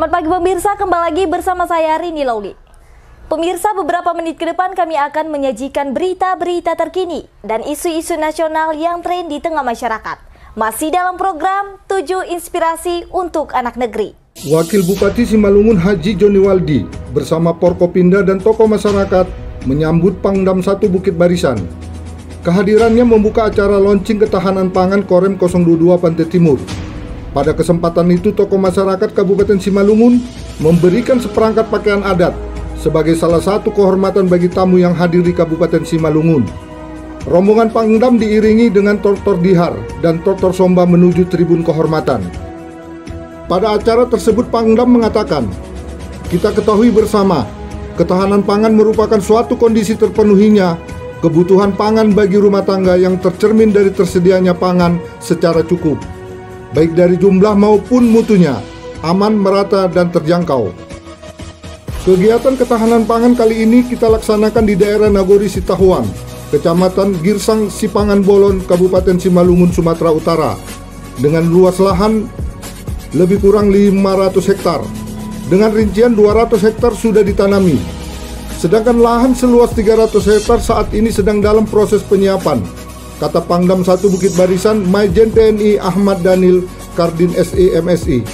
Selamat pagi pemirsa, kembali lagi bersama saya Rini Lauli. Pemirsa, beberapa menit ke depan kami akan menyajikan berita-berita terkini dan isu-isu nasional yang tren di tengah masyarakat. Masih dalam program 7 Inspirasi untuk Anak Negeri. Wakil Bupati Simalungun Haji Joni Waldi bersama Porkopinda dan tokoh masyarakat menyambut Pangdam 1 Bukit Barisan. Kehadirannya membuka acara launching ketahanan pangan Korem 022 Pantai Timur. Pada kesempatan itu, tokoh masyarakat Kabupaten Simalungun memberikan seperangkat pakaian adat sebagai salah satu kehormatan bagi tamu yang hadir di Kabupaten Simalungun. Rombongan Pangdam diiringi dengan tortor dihar dan tortor somba menuju tribun kehormatan. Pada acara tersebut, Pangdam mengatakan, "Kita ketahui bersama, ketahanan pangan merupakan suatu kondisi terpenuhinya kebutuhan pangan bagi rumah tangga yang tercermin dari tersedianya pangan secara cukup, baik dari jumlah maupun mutunya, aman, merata, dan terjangkau." Kegiatan ketahanan pangan kali ini kita laksanakan di daerah Nagori Sitahuan, Kecamatan Girsang Sipangan Bolon, Kabupaten Simalungun, Sumatera Utara, dengan luas lahan lebih kurang 500 hektar. Dengan rincian 200 hektar sudah ditanami, sedangkan lahan seluas 300 hektar saat ini sedang dalam proses penyiapan, kata Pangdam 1 Bukit Barisan Majen TNI Ahmad Daniel Kardin SE MSI,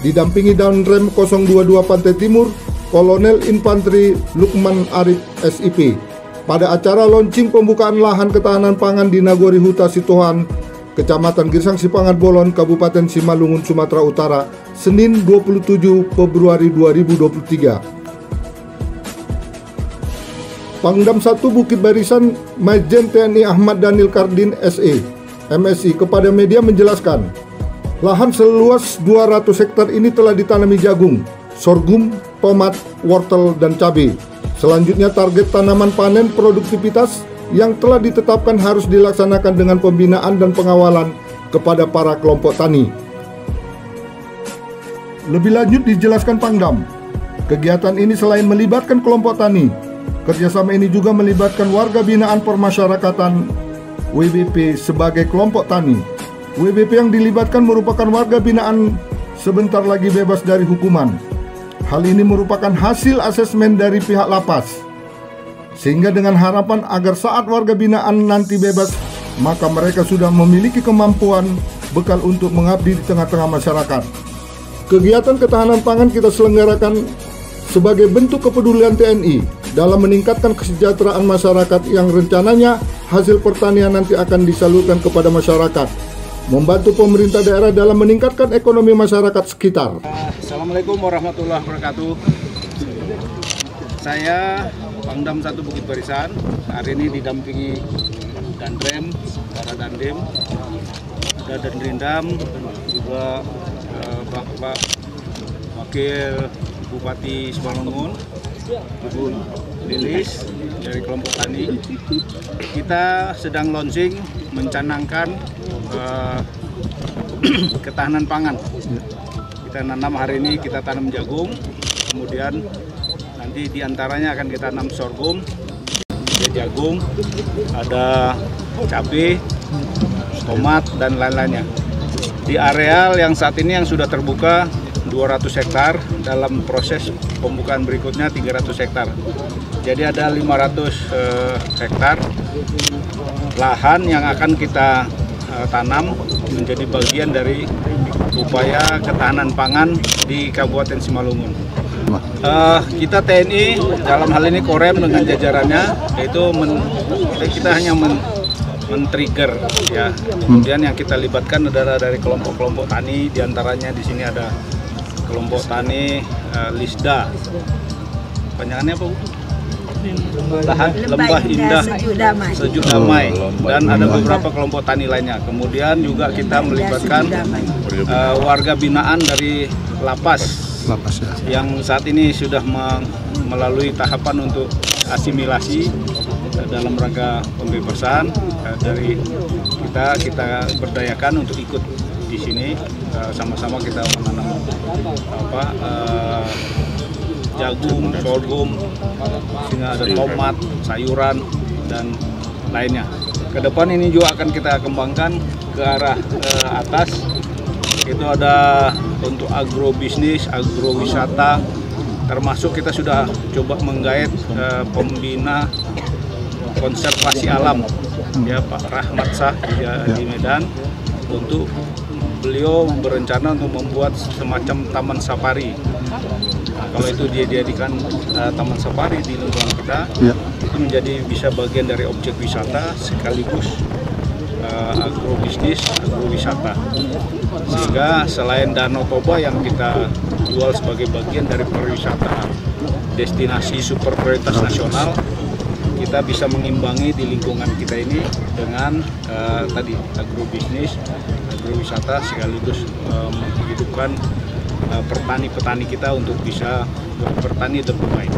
didampingi Danrem 022 Pantai Timur Kolonel Infanteri Lukman Arif SIP pada acara launching pembukaan lahan ketahanan pangan di Nagori Huta Situhan, Kecamatan Girsang Sipangan Bolon, Kabupaten Simalungun, Sumatera Utara, Senin 27 Februari 2023. Pangdam 1 Bukit Barisan Majen TNI Ahmad Daniel Kardin SE MSI kepada media menjelaskan, lahan seluas 200 hektar ini telah ditanami jagung, sorghum, tomat, wortel, dan cabai. Selanjutnya target tanaman panen produktivitas yang telah ditetapkan harus dilaksanakan dengan pembinaan dan pengawalan kepada para kelompok tani. Lebih lanjut dijelaskan Pangdam, kegiatan ini selain melibatkan kelompok tani, kerjasama ini juga melibatkan warga binaan permasyarakatan WBP sebagai kelompok tani. WBP yang dilibatkan merupakan warga binaan sebentar lagi bebas dari hukuman. Hal ini merupakan hasil asesmen dari pihak lapas, sehingga dengan harapan agar saat warga binaan nanti bebas, maka mereka sudah memiliki kemampuan bekal untuk mengabdi di tengah-tengah masyarakat. Kegiatan ketahanan pangan kita selenggarakan sebagai bentuk kepedulian TNI dalam meningkatkan kesejahteraan masyarakat yang rencananya hasil pertanian nanti akan disalurkan kepada masyarakat, membantu pemerintah daerah dalam meningkatkan ekonomi masyarakat sekitar. Assalamualaikum warahmatullahi wabarakatuh. Saya Pangdam 1 Bukit Barisan, hari ini didampingi Danrem, para Dandim, ada Danrindam, juga Bapak Wakil Bupati Simalungun, Ibu Lilis dari kelompok tani. Kita sedang launching mencanangkan ketahanan pangan. Kita nanam hari ini, kita tanam jagung, kemudian nanti diantaranya akan kita tanam sorghum, ada jagung, ada cabai, tomat, dan lain-lainnya. Di areal yang saat ini yang sudah terbuka 200 hektar, dalam proses pembukaan berikutnya 300 hektar. Jadi ada 500 hektar lahan yang akan kita tanam menjadi bagian dari upaya ketahanan pangan di Kabupaten Simalungun. Kita TNI dalam hal ini Korem dengan jajarannya, yaitu kita hanya men-trigger ya. Kemudian yang kita libatkan adalah dari kelompok-kelompok tani, diantaranya di sini ada kelompok tani Lisda. Panjangannya apa, Bu? Lembah Indah Sejuk Damai, dan ada beberapa kelompok tani lainnya. Kemudian juga kita melibatkan warga binaan dari lapas yang saat ini sudah melalui tahapan untuk asimilasi dalam rangka pembebasan. Dari kita berdayakan untuk ikut di sini, sama-sama kita menanam jagung, sorghum, sehingga ada tomat, sayuran, dan lainnya. Ke depan ini juga akan kita kembangkan ke arah atas Itu ada untuk agrobisnis, agrowisata, termasuk kita sudah coba menggait pembina konservasi alam, ya Pak Rahmat Shah di Medan, untuk beliau berencana untuk membuat semacam taman safari. Nah, kalau itu dia dijadikan taman safari di lingkungan kita, itu menjadi bisa bagian dari objek wisata sekaligus agrobisnis, agrowisata. Sehingga selain Danau Toba yang kita jual sebagai bagian dari pariwisata destinasi super prioritas nasional, kita bisa mengimbangi di lingkungan kita ini dengan tadi agrobisnis, agrowisata sekaligus menghidupkan petani-petani kita untuk bisa bertani dan bermain.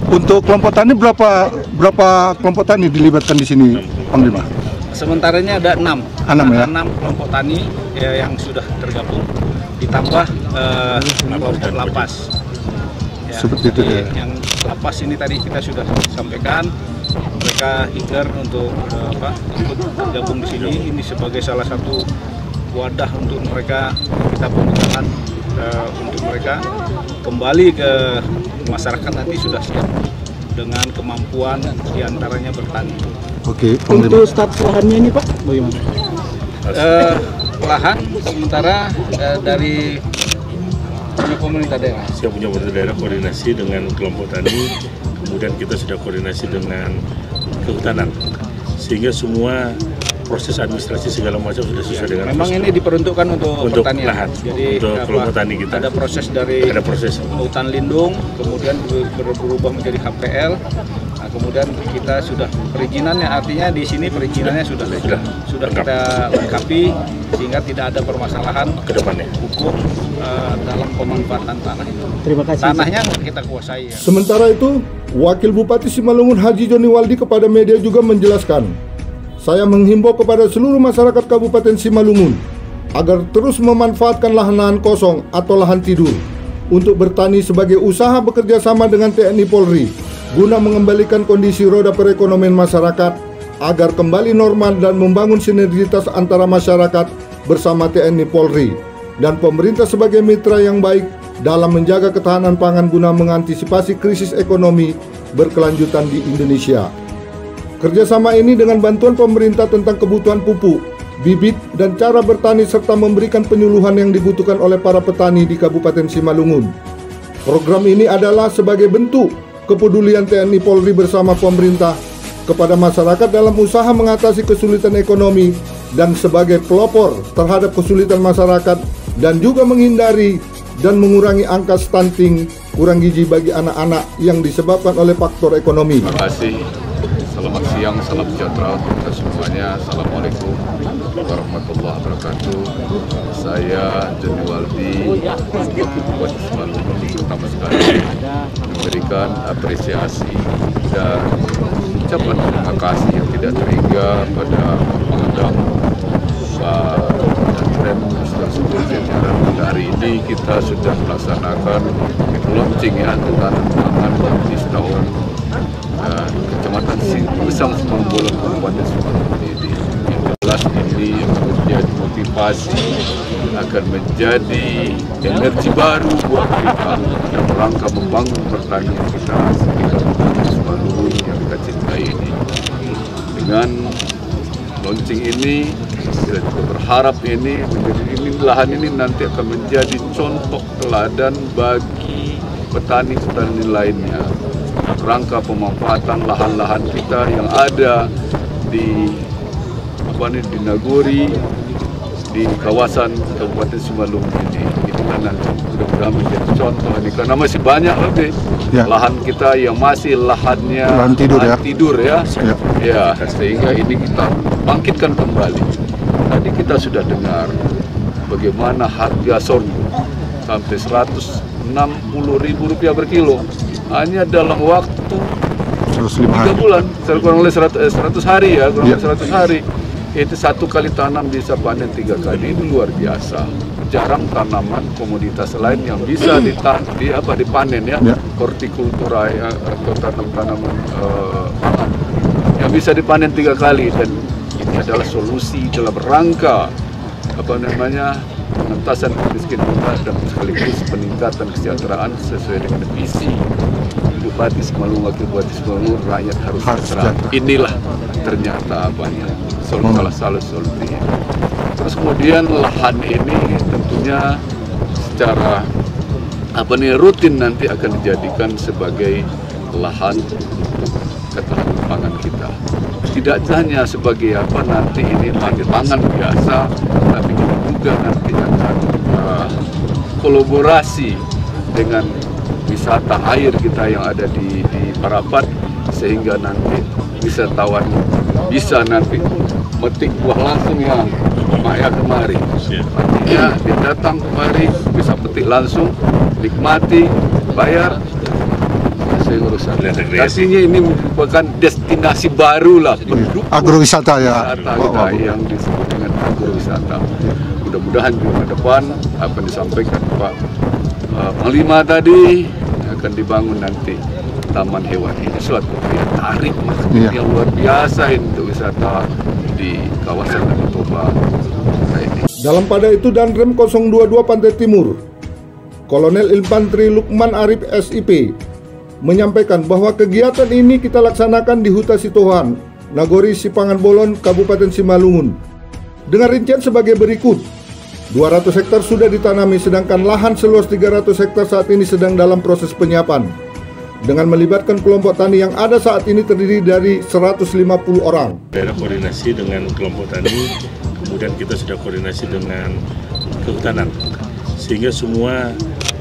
Untuk kelompok tani berapa kelompok tani dilibatkan di sini, Panglima? Sementaranya ada 6 ya? 6 kelompok tani ya, yang sudah tergabung, ditambah kelompok lapas. Ya, seperti itu ya. Yang lapas ini tadi kita sudah sampaikan, mereka eager untuk ikut bergabung di sini. Ini sebagai salah satu wadah untuk mereka, kita pembukaan untuk mereka kembali ke masyarakat nanti sudah siap dengan kemampuan diantaranya bertani. Oke, untuk status lahannya ini Pak, bagaimana? Lahan sementara dari pemerintah daerah. Saya punya pemerintah daerah koordinasi dengan kelompok tani, kemudian kita sudah koordinasi dengan kehutanan, sehingga semua proses administrasi segala macam sudah sesuai dengan. Memang ini diperuntukkan untuk pertanian. Lahan, jadi untuk kelompok tani kita. Ada proses dari hutan lindung, kemudian berubah menjadi HPL. Nah, kemudian kita sudah perizinannya, artinya di sini perizinannya sudah kita lengkapi sehingga tidak ada permasalahan ke depannya hukum dalam pemanfaatan tanah itu. Terima kasih. Tanahnya kita kuasai. Ya. Sementara itu, Wakil Bupati Simalungun Haji Joni Waldi kepada media juga menjelaskan, saya menghimbau kepada seluruh masyarakat Kabupaten Simalungun agar terus memanfaatkan lahan-lahan kosong atau lahan tidur untuk bertani sebagai usaha bekerja sama dengan TNI Polri guna mengembalikan kondisi roda perekonomian masyarakat agar kembali normal dan membangun sinergitas antara masyarakat bersama TNI Polri dan pemerintah sebagai mitra yang baik dalam menjaga ketahanan pangan guna mengantisipasi krisis ekonomi berkelanjutan di Indonesia. Kerjasama ini dengan bantuan pemerintah tentang kebutuhan pupuk, bibit, dan cara bertani serta memberikan penyuluhan yang dibutuhkan oleh para petani di Kabupaten Simalungun. Program ini adalah sebagai bentuk kepedulian TNI Polri bersama pemerintah kepada masyarakat dalam usaha mengatasi kesulitan ekonomi dan sebagai pelopor terhadap kesulitan masyarakat dan juga menghindari dan mengurangi angka stunting kurang gizi bagi anak-anak yang disebabkan oleh faktor ekonomi. Terima kasih. Selamat siang, salam sejahtera untuk kita semuanya. Assalamualaikum warahmatullahi wabarakatuh. Saya Joni Waldi, Bupati Simalungun, pertama sekali memberikan apresiasi dan ucapan terima kasih yang tidak terhingga pada Pangdam dan seluruh jajaran. Hari ini kita sudah melaksanakan launching ya tentang pangan di setahun Kecamatan Besang Semangbolon Kabupaten Simalungun ini. Yang jelas ini menjadi motivasi akan menjadi energi baru buat kita dalam rangka membangun pertanian kita di Kabupaten Simalungun yang kita cintai ini. Dengan launching ini kita juga berharap ini lahan ini nanti akan menjadi contoh teladan bagi petani-petani lainnya. Rangka pemanfaatan lahan-lahan kita yang ada di Nagori, di kawasan Kabupaten Simalungun ini kan nanti mudah-mudahan menjadi contoh ini karena masih banyak lagi lahan kita yang masih lahannya lahan tidur ya. Sehingga ini kita bangkitkan kembali. Tadi kita sudah dengar bagaimana harga sorghum sampai Rp160.000 per kilo. Hanya dalam waktu 3 bulan, kurang lebih 100 hari ya, kurang lebih 100 hari. Itu satu kali tanam bisa panen 3 kali, itu luar biasa. Jarang tanaman komoditas lain yang bisa dipanen ya, hortikultura ya, atau tanaman pangan yang bisa dipanen 3 kali, dan ini adalah solusi dalam rangka pengentasan kemiskinan dan sekaligus peningkatan kesejahteraan sesuai dengan visi Bupati Simalungun, Wakil Bupati Simalungun, rakyat harus sejahtera. Inilah ternyata salah solusinya. Terus kemudian lahan ini tentunya secara rutin nanti akan dijadikan sebagai lahan ketahanan pangan kita. Tidak hanya sebagai nanti ini lahan pangan biasa, tapi kita juga nanti akan kolaborasi dengan wisata air kita yang ada di Parapat, sehingga nanti wisatawan bisa nanti metik buah langsung yang Maya kemari. Artinya dia datang kemari bisa petik langsung, nikmati, bayar, selesai urusan. Artinya ini merupakan destinasi baru lah, pendukung Agrowisata ya. Kita yang disebut dengan agrowisata. Mudah-mudahan juga ke depan apa yang disampaikan Pak Panglima tadi akan dibangun nanti taman hewan. Ini suatu daya tarik yang luar biasa untuk wisata di kawasan Danau Toba ini. Dalam pada itu Danrem 022 Pantai Timur, Kolonel Infantri Lukman Arif SIP menyampaikan bahwa kegiatan ini kita laksanakan di Huta Sitohan, Nagori Sipangan Bolon, Kabupaten Simalungun. Dengan rincian sebagai berikut: 200 hektar sudah ditanami, sedangkan lahan seluas 300 hektar saat ini sedang dalam proses penyiapan. Dengan melibatkan kelompok tani yang ada saat ini terdiri dari 150 orang. Daerah koordinasi dengan kelompok tani, kemudian kita sudah koordinasi dengan kehutanan, sehingga semua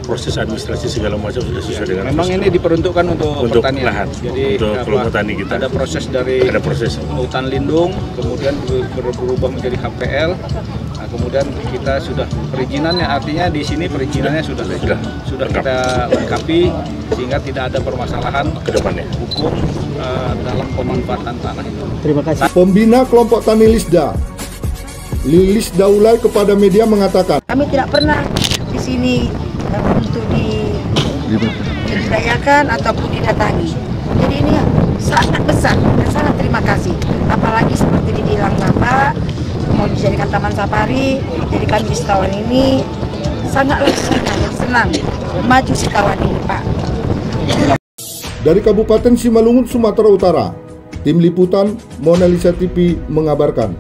proses administrasi segala macam sudah sesuai dengan. Memang ini diperuntukkan untuk pertanian. Lahan, jadi untuk kelompok tani kita. Ada proses dari hutan lindung, kemudian berubah menjadi KPL. Nah, kemudian kita sudah perizinannya, artinya di sini perizinannya sudah kita lengkapi sehingga tidak ada permasalahan ke depannya hukum dalam pemanfaatan tanah itu. Terima kasih. Pembina kelompok tani Lisda, Lilis Daulay, kepada media mengatakan, kami tidak pernah di sini untuk diberdayakan ataupun didatangi. Jadi ini sangat besar dan sangat terima kasih. Apalagi seperti dibilang Bapak, mau dijadikan taman safari, jadi kami di Sitawan ini sangatlah senang maju Sitawan ini, Pak. Dari Kabupaten Simalungun, Sumatera Utara, Tim Liputan Mona Lisa TV mengabarkan.